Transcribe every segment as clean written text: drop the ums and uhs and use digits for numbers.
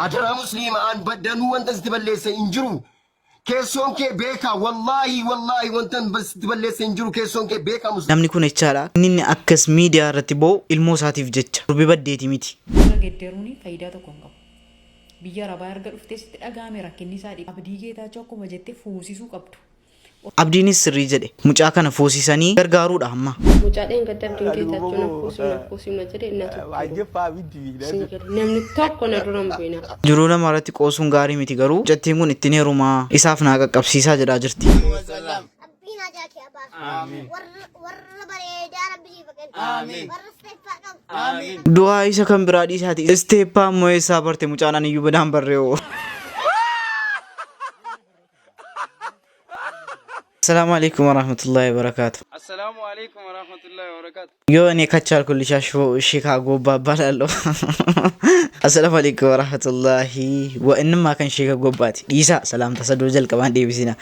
أترى مسلم أن بدنوا وأنت تبلس إنجرو كيسون كي بيكا والله وأنت بس تبلس إنجرو كيسون كي بيكا مسلم namni kun jechaadha inni akkas miidiyaa irratti ba'u ilmoo isaatiif jecha rubi baddeeti miti. Geddeeruuni faayidaa tokko hin qabu. Biyya Arabaa erga dhuftee sitti dhagaame rakkinni isaa abdii geetaachoo akkuma jettee fuusisuu qabdu. Abdiinis sirrii jedhe mucaa kana fuusisanii gargaaruudha amma. Mucaadhaan gadda abdiin geetaachoo fuusima jedhe namni tokko na dura hin bu'ina. Jiruu nama irratti qoosuun gaarii miti garuu mucattiin kun ittiin heerumaa isaaf naa qaqqabsiisaa jedhaa jirti. Du'aa isa kan biraa dhiisaati. Isteeppaa ammoo eessaa barte mucaan iyyuu badaan barree'oo. السلام عليكم ورحمة الله وبركاته. السلام عليكم ورحمة الله وبركاته. يو أني كتشار كل شاشو شيكاغو بابالو. السلام عليكم ورحمة الله وإنما كان شيكاغو باتي. إيسا سلام تصدر جل كمان دي بسينا.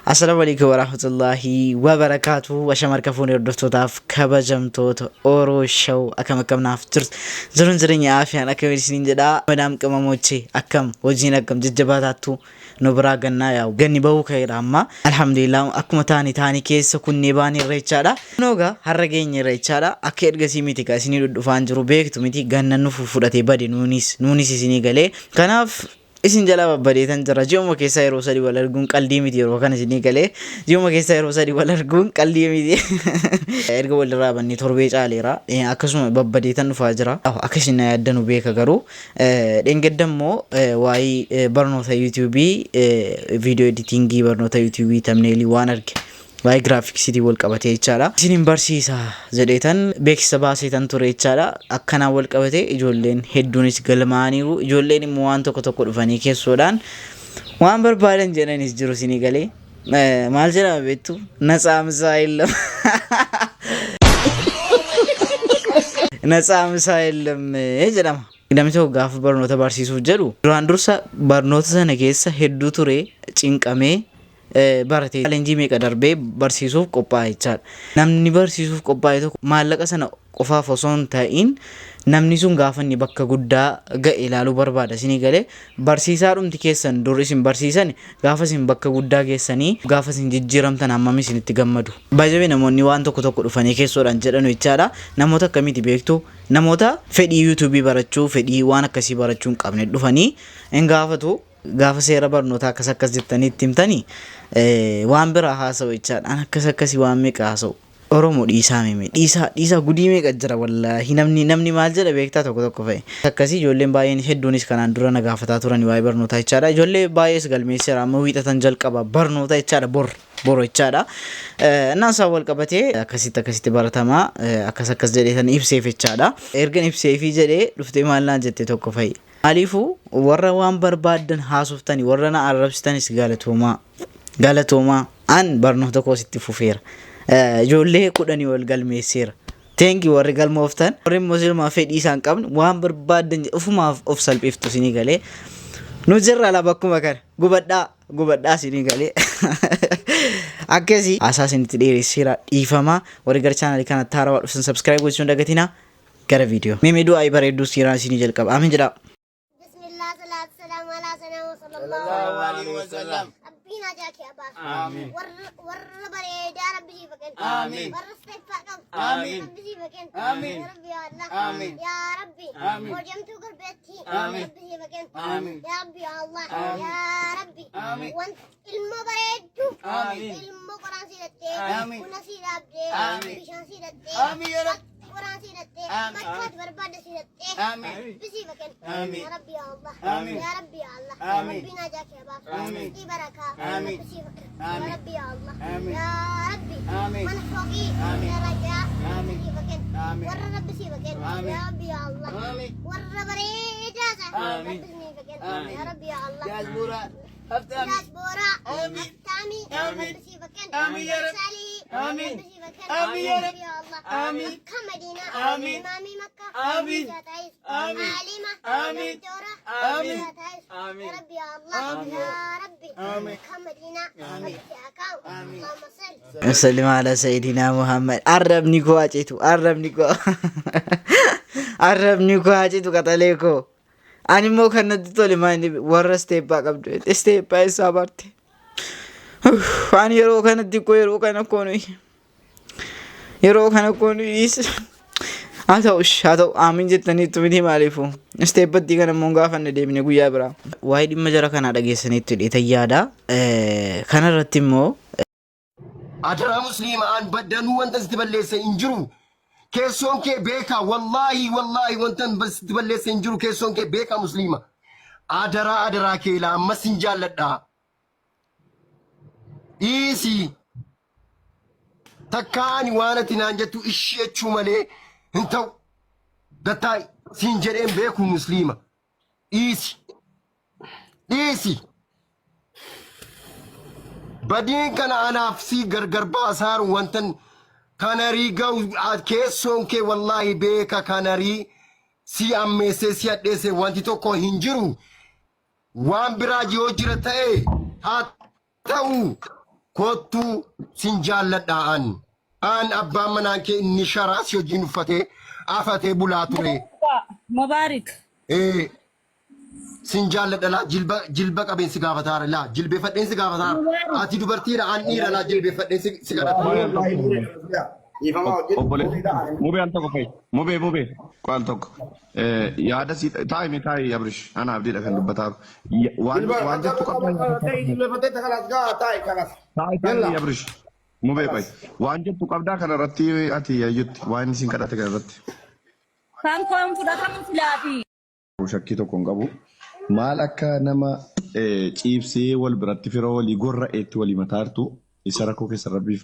السلام عليكم ورحمة الله وبركاته. وشمار كفوني ردفتو تاف كبجم توت أورو شو أكم أكم نافترت زرون زرين يافيان أكم سنين جدا مدام كم موتشي أكم وجين أكم ججباتاتو نبرا غنا ياو غني باو خيراما الحمد لله أكما تاني كيس كوني باني ريچادا نوغا هرغيني ريچادا أكيد غسي ميتي كاسيني دفان جرو بيكتو ميتي غنا نفو فوداتي بدي نونيس سيني غلي كناف isin jala babbadeetan jira ji'uma keessa yeroo sadii wal arguun qalbii miti yeroo kana isinii galee ji'uma keessa yeroo sadii wal arguun qalbii miti erga wal raabanii torbee caaleera akkasuma babbadeetan dhufaa jira akka isin yaaddanu beeka garuu dheengaddammoo waa'ee barnoota YouTube video editing barnoota YouTube thumbnail waan arge waa'ee graphicsiti wal qabatee jechaadha isin barsiisa jedheetan beeksisa baaseetan ture jechaadha akkanaa wal qabatee ijoolleen hedduunis galmaaniiru ijoolleen immoo waan tokko dhufanii keessoodhaan waan barbaadan jedhanis jiru isinii galee maal jedhama beektu natsaamsaa illam natsaamsaa illam jedhama namni tokko gaafa barnoota barsiisuuf jedhu duraan dursa barnoota sana keessa hedduu ture cinqamee barate challenge meeqa darbee barsiisuuf qophaa'e jechaadha namni barsiisuuf qophaa'e tokko maallaqa sana qofaaf osoo hin ta'in namni sun gaafa inni bakka guddaa ga'e ilaaluu barbaada isinii galee barsiisaa dhumti keessan dur isin barsiisan gaafa isin bakka guddaa geessanii gaafa isin jijjiiramtan hammam isinitti gammadu baay'ee namoonni waan tokko dhufanii keessoodhaan jedhanu jechaadha namoota akkamiiti beektu namoota fedhii YouTube barachuu fedhii waan akkasii barachuu hin qabne dhufanii hin gaafatu gaafa seera barnootaa akkas jettanii itti himtanii waan biraa haasa'u jechaadha akkasii waan meeqa haasa'u Oromoo dhiisaa mime dhiisaa gudii meeqa jira wallaahi namni maal jedha beektaa tokko fa'i akkasii ijoolleen baay'een hedduunis kanaan dura na gaafataa turan waa'ee barnootaa jechaadha ijoollee baay'ees galmeesseera amma wiixatan jalqaba barnoota jechaadha bor jechaadha innaan isaa wal qabatee akkasitti baratamaa akkas jedheetan ibseef jechaadha ergan ibseefii jedhee dhuftee maal naan jette tokko fa'i maaliifuu warra waan barbaadan haasuftanii warra na arrabsitanis galatoomaa an barnoota koositti fufeera ijoollee 10 wal galmeesseera teenki warri galmooftan warri musliimaa fedhii isaan qabne waan barbaadan ufumaaf of salphiftu isinii galee nu jirra la bakkuma kana gubadhaa isinii galee akkasii asaasinitti dheeresseera dhiifamaa warri gara chaanalii kanatti haarawaa dhuftan subscribe gochuun dagatina gara viidiyoo mimi du'aa bareedduu siiraan isinii jalqaba amin jedha bismillah salatu salamu ala sayyidina sallallahu alaihi wasallam abina jaki aba amin warra bareeda rabbi jibaken amin warra sefaqam amin rabbi jibaken amin rabbi allah amin ya rabbi wajamtu gurbati amin rabbi jibaken amin ya rabbi allah ya rabbi wan ilmu bareedu amin ilmu quran sidatte amin kuna sidabde amin bishan sidatte amin ya rabbi قرآن سيدتي مكات برباد سيدتي بسي بكن يا ربي يا الله يا ربي يا الله ربنا جاك يا باب في بركة بسي بكن يا ربي يا الله يا ربي من فوقي يا رجاء بسي بكن ور ربي سي بكن يا ربي يا الله ور بريد بسي بكن يا ربي يا الله يا زبورة بورا تامي بسي بكن يا سالي آمين آمين يا رب يا الله آمين كمدينة آمين إمامي مكة آمين عالمة آمين دورة آمين آمين يا رب يا الله يا ربي آمين كمدينة آمين آمين اللهم صل سلم على سيدنا محمد عرب نيكو أجيتو عرب نيكو أجيتو كتاليكو Ani immoo kan natti tole maali warra isteeppaa qabdu. Isteeppaa isaa barte. Ani yeroo kanatti koo yeroo kana koonu yeroo kana koonu haa ta'u aamin jettaniitu miti maaliifu isteeppatti kana immoo gaafanne deemine guyyaa biraa. Waa'ee dhimma jara kanaa dhageessaniitti hidheetan yaada. Kanarratti immoo Adara musliimaan baddanuu wanta sitti balleessa hin jiru. Keessoon kee beeka wallaahi wanta sitti balleessa hin jiru keessoon kee beeka musliima. Adaraa keela ammas hin jaalladhaa. Dhiisi. Takkaani waan ati naan jettu ishee jechuu malee hin ta'u. Gattaay siin jedheen beeku musliima. Dhiisi. Badiin kana anaaf si gargar baasaaru wantan kanarii ga'u keessoon kee wallaahi beeka kanarii si ammeessee si hadheesse wanti tokko hin jiru. Waan biraa yoo jira ta'e haa ta'u kottuu sin jaalladhaan. Aan abbaan manaan kee inni sharaa si hojiin uffatee afatee bulaa ture. Mubaarik. Sin jaalladha laa jilba qabeen si gaafataara laa jilbeeffadheen si gaafataara ati dubartiidha aan dhiira laa jilbeeffadheen si gadhataara. Mubee al tokko fa'i mubee qaal tokko yaada si taa'e abrish ana abdiidha kan dubbataa waan jettu qabdaa abrish mubee fa'i waan jettu qabdaa kana irratti ati yaayutti waan isin kadhate kana irratti. Kan koon fudhatamu filaafi. Shakkii tokko hin qabu. Maal akka nama ciibsee wal biratti fira walii gorra eetti walii mataartu isa rakkoo keessa rabbiif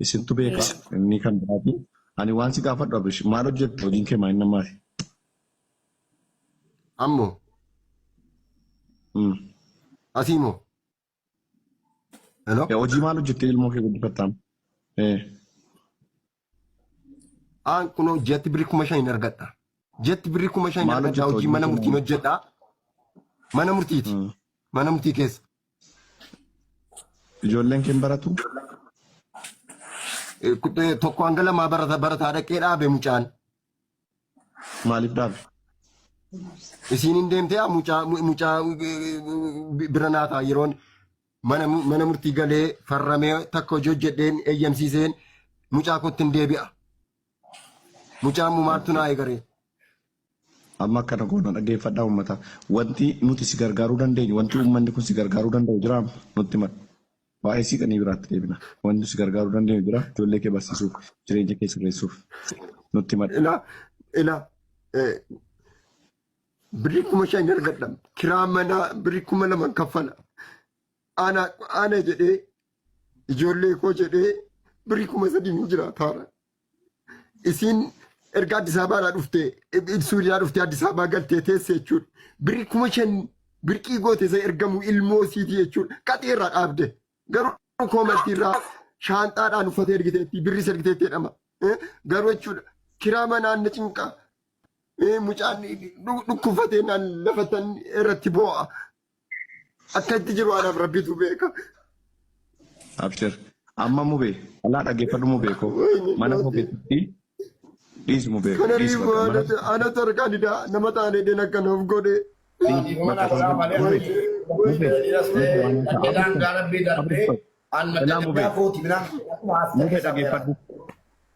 isintu beeka inni kan biraati. Ani waan si gaafadhu abrish maal hojjetta hojiin kee maal namaati? Ammoo. Asiimoo. Hello. Hojii maal hojjettee ilmoo kee guddifattaan? Aan kunoo jetti birrii 5,000 argadha. Jetti birrii 5,000 argadha hojii mana murtiin hojjedha. Mana murtiiti. Mana murtii keessa. Ijoolleen kee baratu? Tokko hanga lamaa barataa dhaqee dhaabe mucaan. Maaliif dhaabe? Isiin hin deemtee mucaa bira naataa yeroon mana murtii galee farramee takka hojii hojjedheen eeyyamsiiseen mucaa kootti hin deebi'a. Mucaan maaltu naa eegaree. Amma akkana goona dhaggeeffadhaa uummata. Wanti nuti si gargaaruu dandeenyu, wanti uummanni kun si gargaaruu danda'u jira nutti mala. Waa'ee siiqanii biraatti deebina. Wanti si gargaaruu dandeenyu jira ijoollee kee barsiisuuf, jireenya kee sirreessuuf nutti mala. Birrii 5,000 argadha. Kiraa manaa birrii 2,000 kaffala. Ana jedhee ijoollee koo jedhee birrii 3,000 hin jiraataara. Isiin erga Addis Abaadhaa dhuftee Suuriyaa dhuftee Addis Abaa galtee teesse jechuudha. Birrii 5,000 birqii goote isa ergamu ilmoo siitii jechuudha. Qaxeerraa dhaabde. Garuu koomaltiirraa shaanxaadhaan uffatee ergiteetti birris ergiteetti jedhama. Garuu jechuudha kiraa manaa na cinqaa. Mucaan dhukkufatee naan lafatan irratti boo'a. Akka itti jiru anaaf rabbitu beeka. Abshir. Amma mubee alaa dhaggeeffadhu mubee koo mana koo keessatti dhiis mubee. Kanariif ana tarkaanidha nama taanee den akka nuuf godhe.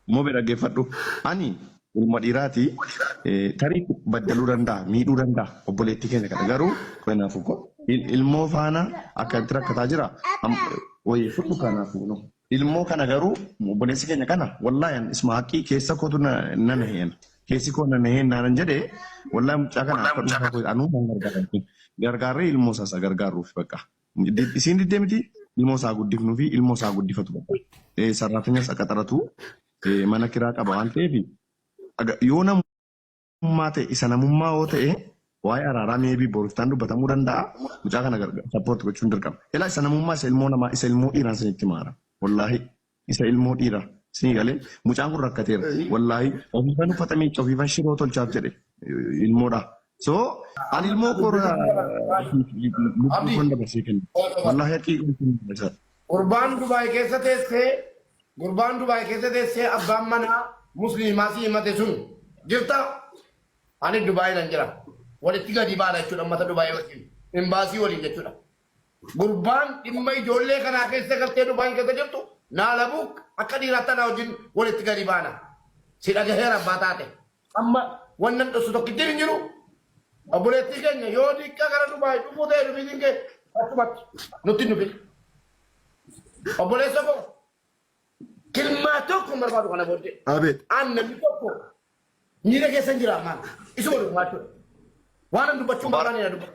Mubee dhaggeeffadhu. Ani ilma dhiiraati tarii baddaluu danda'a miidhuu danda'a obboleettii keenya kana garuu kanaafuu koo ilmoo faana akkamitti rakkataa jira wayii fudhu kanaafuu ilmoo kana garuu obboleessi keenya kana wallaahi isma haqqii keessa kootu nan heena keessi koo nan heen naan jedhee wallaahi mucaa kana akka dhuunfaa koo anuu gargaarree ilmoo isaa gargaaruuf bakka isiin diddee miti ilmoo isaa guddifnuu fi ilmoo isaa guddifatu bakka sarraafanyas akka xaratu mana kiraa qaba waan ta'eef yoo namummaa ta'e isa namummaa yoo ta'e waa'ee araaraa meebii booriftaan dubbatamuu danda'a mucaa kana sappoorti gochuun dirqama. Ilaa isa namummaa isa ilmoo namaa isa ilmoo dhiiraan sinitti maara. Wallaahi isa ilmoo dhiira sinii galee mucaan kun rakkateera. Wallaahi ofiifan uffatamee ofiifan shiroo tolchaaf jedhe ilmoodha. So ani ilmoo koora lubbuun dabarsee kenna. Wallaahi haqqii isa. Gurbaan Dubaay keessa teessee abbaan manaa musliimaa si himate sun jirta ani Dubaay nan jira walitti gadi baana jechuudha ummata Dubaayii wajjin. Imbaasii waliin jechuudha. Gurbaan dhimma ijoollee kanaa keessa galtee Dubaayii keessa jirtu naalabuuk akka dhiiraatti ana wajjin walitti gadi baana. Si dhagaheera abbaa taate. Amma wannan dhusu tokkitti hin jiru. Obboleettii keenya yoo dhiqqa gara Dubaayii dhufuu ta'e dhufiitiin kee achumatti nutti hin dhufin. Obboleessa koo kilmaa tokko barbaadu kana booddee. Abeet. Namni tokko miira keessa hin jira maal isuma dhufu jechuudha. Waan dubbachuun barbaadanii dubbatu.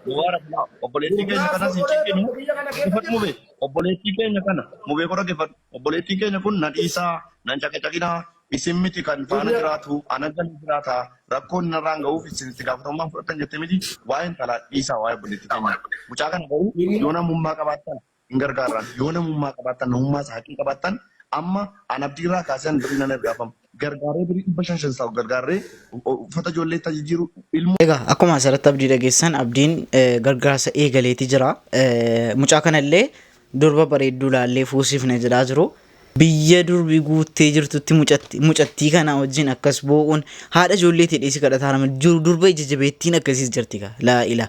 Obboleettii keenya kana si ciqqinu mube obboleettii keenya kana mubee kora geeffadhu obboleettii keenya kun na dhiisaa nan caqacaqinaa isin miti kan faana jiraatu anagan jiraata rakkoon narraan ga'uuf isin itti gaafatamummaa fudhatan jettee miti waa'een talaa dhiisaa waa'ee obboleettii keenya mucaa kana garuu yoo namummaa qabaattan hin gargaaran yoo namummaa qabaattan namummaa saaqii qabaattan amma an abdiirraa kaasee birii nan ergaafama. Gargaaree birii 500 gargaaree uffata ijoollee tajaajilu ilmoo. Egaa akkuma asirratti abdii dhageessan abdiin gargaarsa eegaleeti jira. Mucaa kanallee durba bareedduu laallee fuusifne jedhaa jiru. Biyya durbi guuttee jirtutti mucattii kana wajjin akkas boo'uun haadha ijoolleetii dheessi kadhataa nama durba ija jabeettiin akkasiis jirti laa ilaa.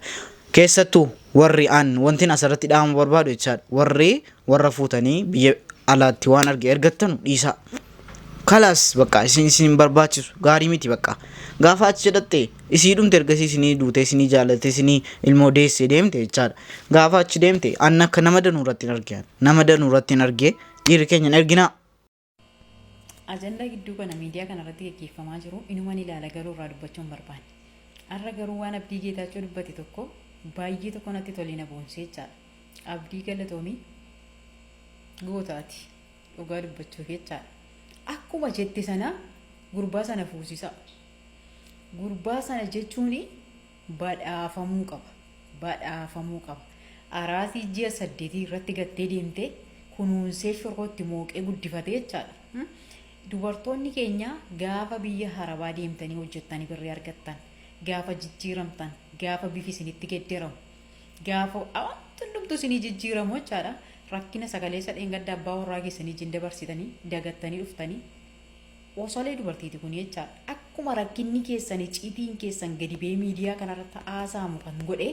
Keessattuu warri wanti asirratti dhaamu barbaadu jechaadha. Warra fuutanii biyya alaatti waan arge ergattanu dhiisaa. Kalas bakka isin barbaachisu gaarii miti bakka gaafa achi jedhatte isii dhumte ergasii isinii duute isinii jaalatte isinii ilmoo deessee deemte jechaadha gaafa achi deemte anna akka nama danuu irratti hin argee dhiirri keenya hin erginaa. Ajandaa gidduu kana miidiyaa kanarratti gaggeeffamaa jiru inuman ilaala garuu irraa dubbachuun barbaanne. Har'a garuu waan Abdii Geetaachoo dubbate tokko baay'ee tokko natti tolee na boonsee jechaadha. Abdii Galatoomii gootaati dhugaa dubbachuuf jechaadha. Akkuma jette sana gurbaa sana fuusisa. Gurbaa sana jechuun badhaafamuu qaba. Araasii ji'a 8 irratti gattee deemte kunuunsee shorootti mooqee guddifatee jechaadha. Dubartoonni keenya gaafa biyya harabaa deemtanii hojjettanii birrii argattan, gaafa jijjiiramtan, gaafa bifi isinitti gedderamu, gaafa hundumtuu isinii jijjiiramu jechaadha. Rakkina sagalee sadeen gadda abbaa warraa keessanii jin dabarsitanii dagattanii dhuftanii osolee dubartiiti kun jechaadha. Akkuma rakkinni keessanii ciitiin keessan gadi bee miidiyaa kanarratti haasa'amu kan godhe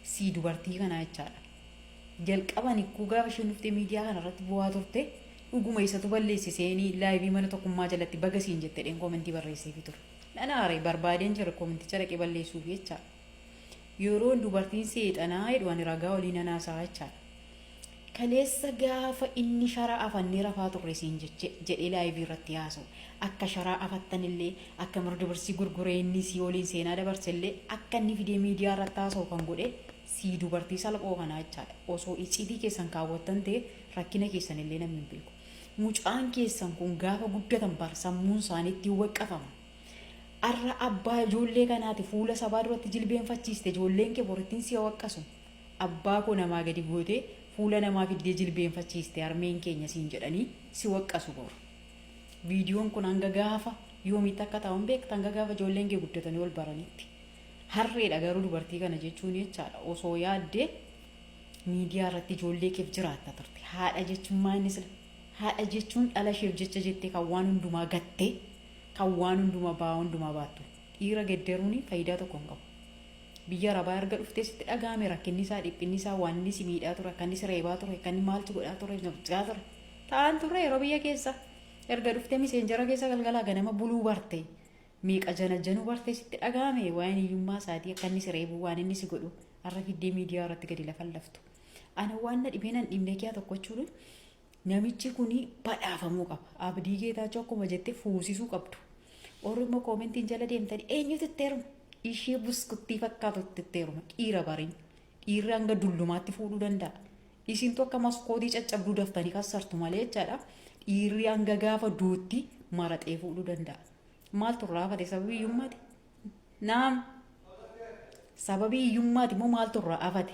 si dubartii kana jechaadha. Jalqaban ikkuu gaafa isheen dhuftee miidiyaa kanarratti bu'aa turte dhuguma isatu balleessiseenii laayivii mana tokkummaa jalatti bagasiin jettedheen koomentii barreesseefi ture. Dhanaare barbaadeen jira koomenticha dhaqee balleessuuf jechaadha. Yeroo dubartiin seexanaa jedhuun ragaa waliin anaasaa jechaadha. Kaleessa gaafa inni sharaa afannee rafaa turre siin jedhee laayivii irratti haasa'u akka sharaa afattanillee akka mirga dabarsii gurguree inni si waliin seenaa dabarsellee akka inni fidee miidiyaa irratti haasa'u kan godhe si dubartii salphoo kanaa jechaadha. Osoo icciitii keessan kaawwattan ta'e rakkina keessan illee namni hin beeku. Mucaan keessan kun gaafa guddatan bar sammuun isaaniitti waqqafama. Arra abbaa ijoollee kanaati fuula sabaa duratti jilbeenfachiiste ijoolleen kee borittiin si waqqasu. Abbaa koo namaa gadi gootee fuula namaa fiddee jilbeenfachiiste harmeen keenya siin jedhanii si waqqasu boru. Viidiyoon kun hanga gaafa yoomitti akka ta'an beekta hanga gaafa ijoolleen kee guddatanii ol baranitti. Harreedha garuu dubartii kana jechuun jechaadha osoo yaaddee miidiyaa irratti ijoollee keef jiraatta turte. Haadha jechuun maanis haadha jechuun dhala isheef jecha jettee kan waan hundumaa gattee kan waan hundumaa baattu. Dhiira gedderuun faayidaa tokko hin qabu. Biyya arabaa erga dhuftee sitti dhagaame rakkinni isaa dhiphinni isaa waan inni si miidhaa ture kan inni si reebaa ture kan inni maaltu godhaa ture jabcaa ture ta'an turre yeroo biyya keessa erga dhuftee miseenjara keessa galgalaa ganama buluu barte miiqa janajjanuu barte sitti dhagaame waan hiyyummaa isaatii akka inni si reebuu waan inni si godhu har'a fiddee miidiyaa irratti gadi lafa laftu. Ana waan na dhibee nan dhimne kiyaa tokko jechuun namichi kuni badhaafamuu qaba. Abdii Geetaachoo akkuma jette fuusisuu qabdu. Oromoo koomentiin jala deemtanii eenyutu itti heeruma? Ishee buskuttii fakkaatutti itti heeruma dhiira bariin dhiirri hanga dullumaatti fuudhuu danda'a. Isintu akka maskootii caccabduu daftanii kassartu malee jechaadha. Dhiirri hanga gaafa duutti maraxee fuudhuu danda'a. Maaltu irraa hafate sababii hiyyummaati? Naam sababii hiyyummaati moo maaltu irraa hafate?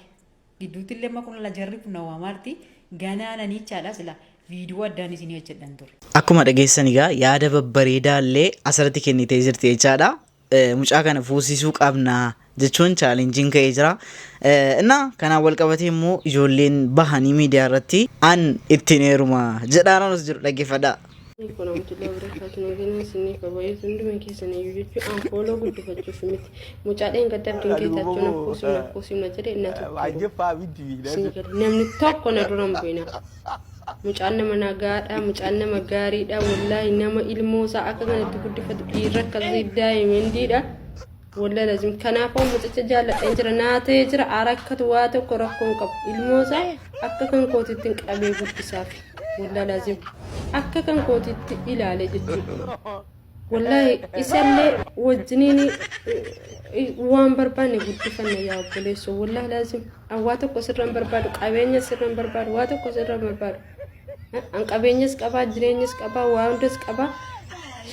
Gidduutti illee makuna la jarri kun nawaa maarti ganaananii jechaadha sila viidiyoo addaan isinii hojjedhan ture. Akkuma dhageessan egaa yaada babbareedaa illee asirratti kennitee jirti jechaadha. Mucaa kana fuusisuu qabnaa jechuun chaalenjiin ka'ee jira. Innaa kanaan wal qabatee immoo ijoolleen bahanii miidiyaa irratti an ittiin heeruma jedhaan jiru dhaggeeffadhaa. Kun amti labre kaasuna gina sinni kabaye sundu men keessan yuuchu an follow guddifachuuf miti mucaadheen gaddabdiin keessachuun kuusimna jedhe innatu namni tokko na duran bu'ina mucaan nama nagaadha mucaan nama gaariidha wallahi nama ilmoo isaa akka kanatti guddifatu dhiirra akkasii daa'imandiidha wallahi lazim kanaafuu mucicha jaalladheen jira naatee jira arakkatu waa tokko rakkoon qabu ilmoo isaa akka kan kootitti qabee guddisaaf wallahi lazim akka kan kootitti ilaale jechuudha wallahi isallee wajjiniin waan barbaanne guddifanne yaa obboleessoo wallahi lazim waa tokko sirran barbaadu qabeenya sirran barbaadu waa tokko sirran barbaadu an qabeenyas qabaa jireenyas qabaa waa hundas qabaa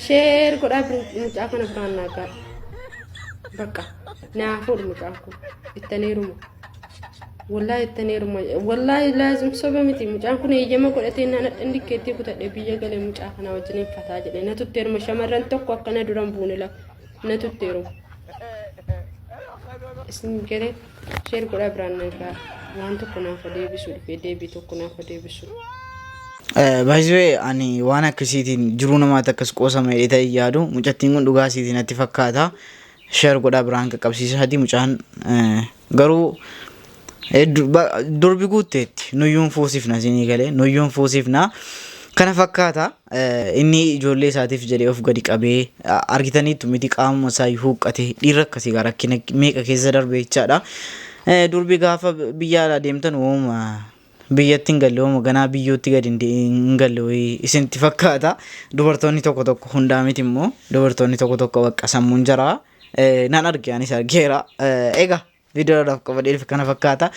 sheer godhaa mucaa kana biraan naagaa bakka naafuu mucaa kun ittaniiruma wallahi ittaniiruma wallahi lazim soba miti mucaan kun eeyyama godhatee naan dhindikeetti kutadhe biyya galee mucaa kana wajjiniin fataa jedhe na tutteeruma shamarran tokko akkana duran buune la na tutteeruma isin gere sheer godhaa biraan naagaa waan tokko naaf deebisuu dhufee deebii tokko naaf deebisuu Baay'ee ani waan akkasiitiin jiruu namaatti akkas qoosama jedhee ta'ee yaadu mucattiin kun dhugaasiitiin natti fakkaata. Sheer godhaa biraan qaqqabsiisaati mucaan garuu durbi guutteetti nuyyuun fuusifna isinii galee nuyyuun fuusifna kana fakkaata inni ijoollee isaatiif jedhee of gadi qabee argitaniitu miti qaamuma isaa huuqqate dhiirra akkasii gara rakkina meeqa keessa darbe jechaadha. Durbi gaafa biyya alaa deemtan uuma biyyatti hin galle uuma ganaa biyyootti gadi hin galle isinitti fakkaata. Dubartoonni tokko tokko hundaa miti immoo dubartoonni tokko tokko bakka sammuun jira. Nan arge anis argeera. Egaa viidiyoodhaaf qabadee kana fakkaata.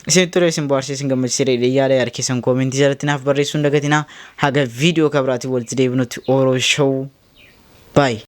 Isin ture isin bohaarse isin gammachiisee yaada harkisan koomentii jalatti naaf barreessuu hin dagatinaa. Haga viidiyoo kabiraatiin walitti deebinutti Oromoo Show. Bye.